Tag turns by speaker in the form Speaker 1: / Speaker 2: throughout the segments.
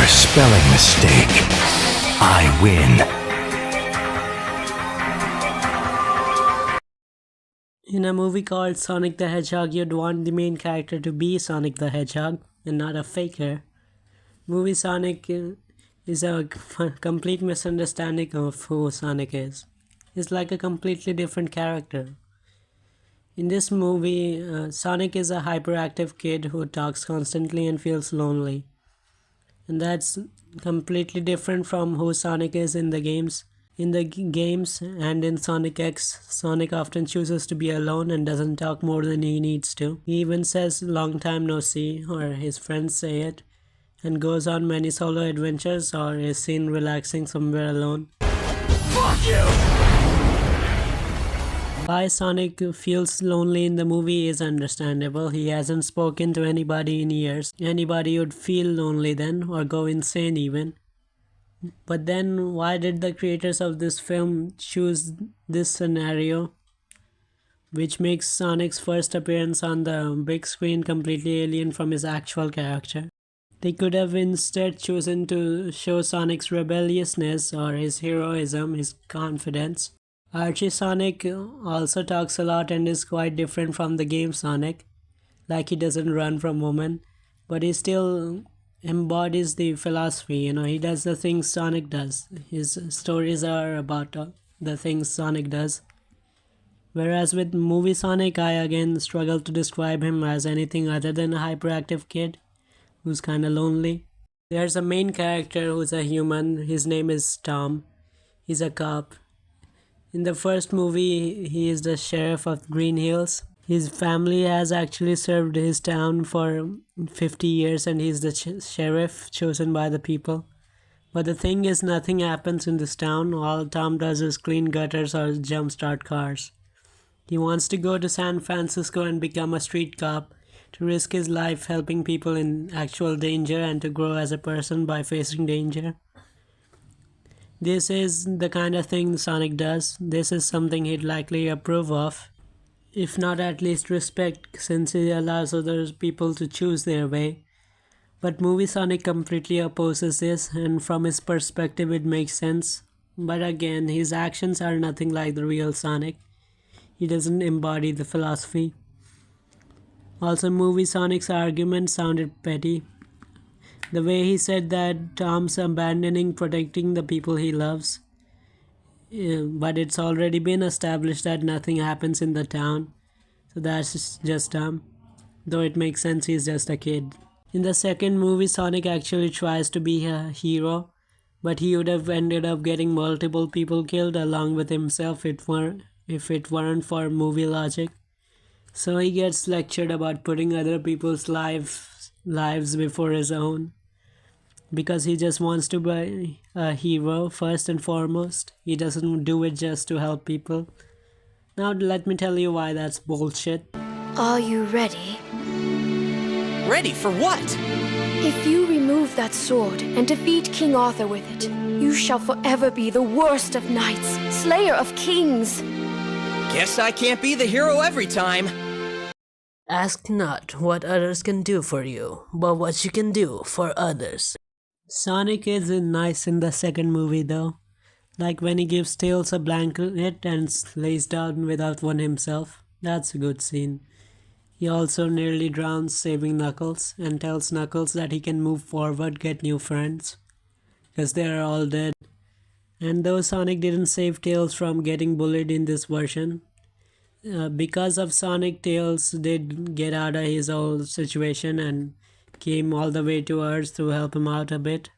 Speaker 1: a spelling mistake. I win.
Speaker 2: In a movie called Sonic the Hedgehog, you'd want the main character to be Sonic the Hedgehog and not a faker. Movie Sonic is a complete misunderstanding of who Sonic is. He's like a completely different character. In this movie, Sonic is a hyperactive kid who talks constantly and feels lonely. And that's completely different from who Sonic is in the games. In the games and in Sonic X, Sonic often chooses to be alone and doesn't talk more than he needs to. He even says long time no see, or his friends say it, and goes on many solo adventures or is seen relaxing somewhere alone.
Speaker 1: Fuck you!
Speaker 2: Why Sonic feels lonely in the movie is understandable. He hasn't spoken to anybody in years. Anybody would feel lonely then, or go insane even. But then, why did the creators of this film choose this scenario, which makes Sonic's first appearance on the big screen completely alien from his actual character? They could have instead chosen to show Sonic's rebelliousness or his heroism, his confidence. Archie Sonic also talks a lot and is quite different from the game Sonic, like he doesn't run from women, but he still embodies the philosophy. He does the things Sonic does. His stories are about the things Sonic does. Whereas with movie Sonic, I again struggle to describe him as anything other than a hyperactive kid who's kinda lonely. There's a main character who's a human. His name is Tom. He's a cop. In the first movie, he is the sheriff of Green Hills. His family has actually served his town for 50 years and he's the sheriff chosen by the people. But the thing is, nothing happens in this town. All Tom does is clean gutters or jumpstart cars. He wants to go to San Francisco and become a street cop, to risk his life helping people in actual danger and to grow as a person by facing danger. This is the kind of thing Sonic does. This is something he'd likely approve of, if not at least respect, since he allows other people to choose their way. But movie Sonic completely opposes this, and from his perspective it makes sense. But again, his actions are nothing like the real Sonic. He doesn't embody the philosophy. Also, movie Sonic's argument sounded petty. The way he said that Tom's abandoning protecting the people he loves. But it's already been established that nothing happens in the town. So that's just dumb. Though it makes sense, he's just a kid. In the second movie, Sonic actually tries to be a hero, but he would have ended up getting multiple people killed along with himself if it weren't for movie logic. So he gets lectured about putting other people's lives before his own, because he just wants to be a hero first and foremost. He doesn't do it just to help people. Now let me tell you why that's bullshit.
Speaker 3: Are you ready?
Speaker 4: Ready for what?
Speaker 3: If you remove that sword and defeat King Arthur with it, you shall forever be the worst of knights, slayer of kings.
Speaker 4: Guess I can't be the hero every time.
Speaker 2: Ask not what others can do for you, but what you can do for others. Sonic is nice in the second movie though. Like when he gives Tails a blanket and lays down without one himself. That's a good scene. He also nearly drowns saving Knuckles and tells Knuckles that he can move forward, get new friends, because they are all dead. And though Sonic didn't save Tails from getting bullied in this version, because of Sonic, Tails did get out of his whole situation and came all the way to Earth to help him out a bit.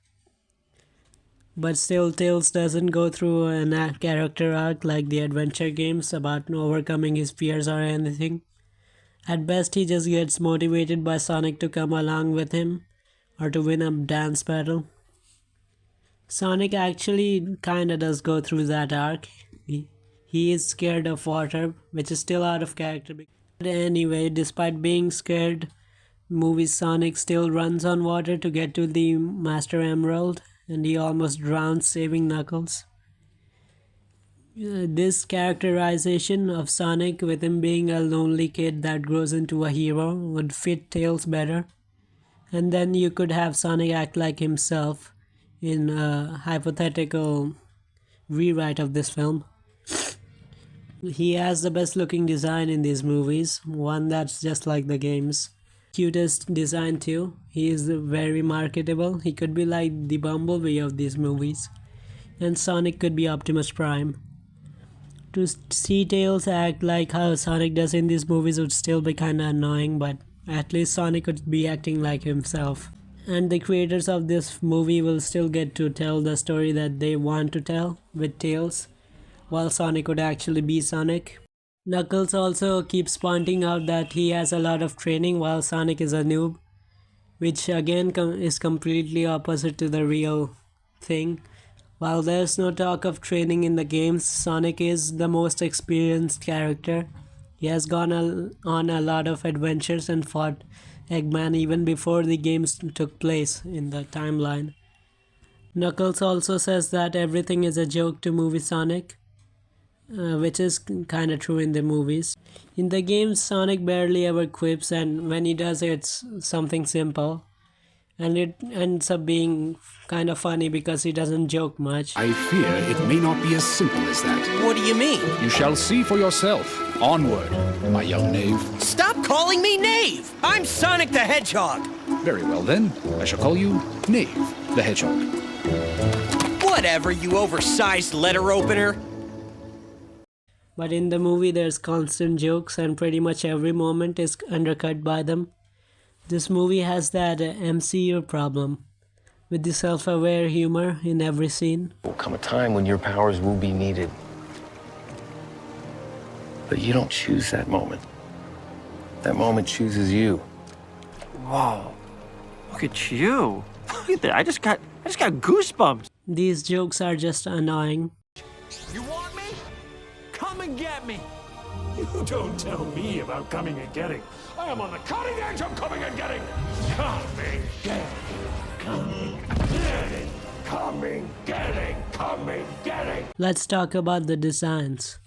Speaker 2: But still, Tails doesn't go through a character arc like the adventure games about overcoming his fears or anything. At best, he just gets motivated by Sonic to come along with him or to win a dance battle. Sonic actually kinda does go through that arc. He is scared of water, which is still out of character. But anyway, despite being scared, movie Sonic still runs on water to get to the Master Emerald, and he almost drowns saving Knuckles. This characterization of Sonic with him being a lonely kid that grows into a hero would fit Tails better. And then you could have Sonic act like himself in a hypothetical rewrite of this film. He has the best looking design in these movies, one that's just like the games. Cutest design too. He is very marketable. He could be like the Bumblebee of these movies. And Sonic could be Optimus Prime. To see Tails act like how Sonic does in these movies would still be kinda annoying, but at least Sonic could be acting like himself. And the creators of this movie will still get to tell the story that they want to tell with Tails, while Sonic would actually be Sonic. Knuckles also keeps pointing out that he has a lot of training while Sonic is a noob, which again is completely opposite to the real thing. While there's no talk of training in the games, Sonic is the most experienced character. He has gone on a lot of adventures and fought Eggman even before the games took place in the timeline. Knuckles also says that everything is a joke to movie Sonic, which is kinda true in the movies. In the games, Sonic barely ever quips, and when he does, it's something simple. And it ends up being kind of funny because he doesn't joke much.
Speaker 5: I fear it may not be as simple as that.
Speaker 4: What do you mean?
Speaker 5: You shall see for yourself. Onward, my young knave.
Speaker 4: Stop calling me Knave! I'm Sonic the Hedgehog!
Speaker 5: Very well then, I shall call you Knave the Hedgehog.
Speaker 4: Whatever, you oversized letter opener!
Speaker 2: But in the movie, there's constant jokes, and pretty much every moment is undercut by them. This movie has that MCU problem, with the self-aware humor in every scene.
Speaker 6: Will come a time when your powers will be needed. But you don't choose that moment. That moment chooses you.
Speaker 7: Whoa, look at you. Look at that, I just got goosebumps.
Speaker 2: These jokes are just annoying.
Speaker 8: You want me? Come and get me. You don't tell me about coming and getting. I am on the cutting edge of coming and getting. Coming, getting, coming, getting, coming, getting, coming, getting.
Speaker 2: Let's talk about the designs.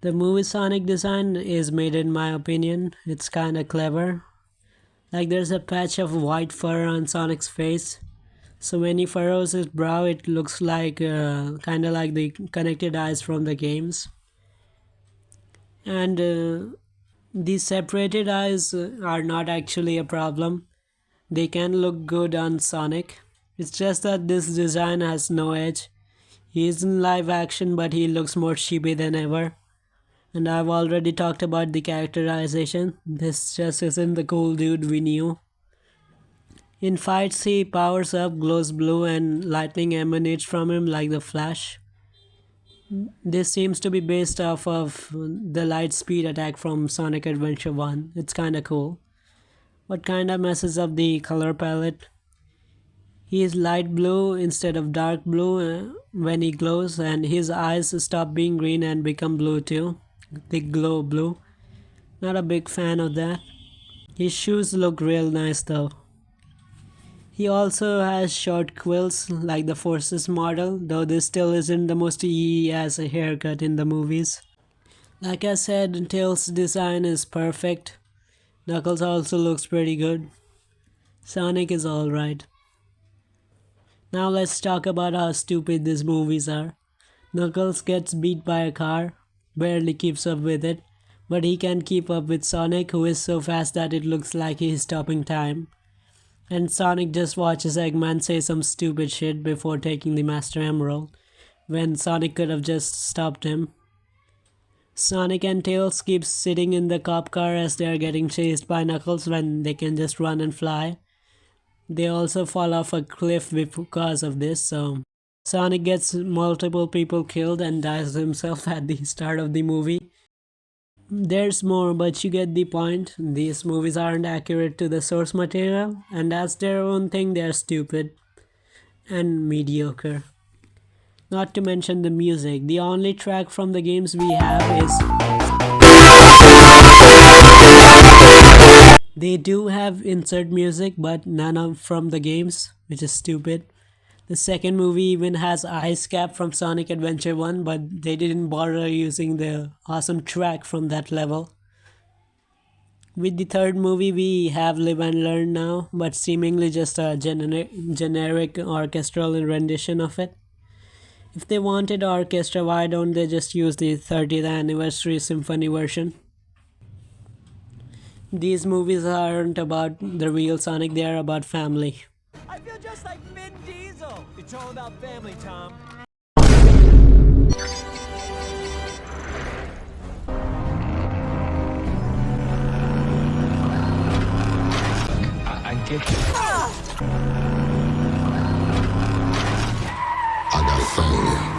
Speaker 2: The movie Sonic design is made, in my opinion. It's kinda clever. Like there's a patch of white fur on Sonic's face. So when he furrows his brow, it looks like kinda like the connected eyes from the games. And these separated eyes are not actually a problem. They can look good on Sonic. It's just that this design has no edge. He is in live action, but he looks more chibi than ever. And I've already talked about the characterization. This just isn't the cool dude we knew. In fights, he powers up, glows blue, and lightning emanates from him like the Flash. This seems to be based off of the light speed attack from Sonic Adventure 1. It's kinda cool. But kinda messes up the color palette. He is light blue instead of dark blue when he glows, and his eyes stop being green and become blue too. They glow blue. Not a big fan of that. His shoes look real nice though. He also has short quills like the Forces model, though this still isn't the most EE as a haircut in the movies. Like I said, Tails' design is perfect. Knuckles also looks pretty good. Sonic is alright. Now let's talk about how stupid these movies are. Knuckles gets beat by a car, barely keeps up with it, but he can keep up with Sonic, who is so fast that it looks like he's stopping time. And Sonic just watches Eggman say some stupid shit before taking the Master Emerald, when Sonic could have just stopped him. Sonic and Tails keep sitting in the cop car as they are getting chased by Knuckles when they can just run and fly. They also fall off a cliff because of this, so Sonic gets multiple people killed and dies himself at the start of the movie. There's more, but you get the point. These movies aren't accurate to the source material, and as their own thing, they're stupid and mediocre. Not to mention the music. The only track from the games we have is... They do have insert music, but none from the games, which is stupid. The second movie even has Ice Cap from Sonic Adventure 1, but they didn't bother using the awesome track from that level. With the third movie, we have Live and Learn now, but seemingly just a generic orchestral rendition of it. If they wanted orchestra, why don't they just use the 30th anniversary symphony version? These movies aren't about the real Sonic, they are about family.
Speaker 4: I feel just like Vin Diesel. It's all about family, Tom.
Speaker 5: I get you.
Speaker 9: I got family.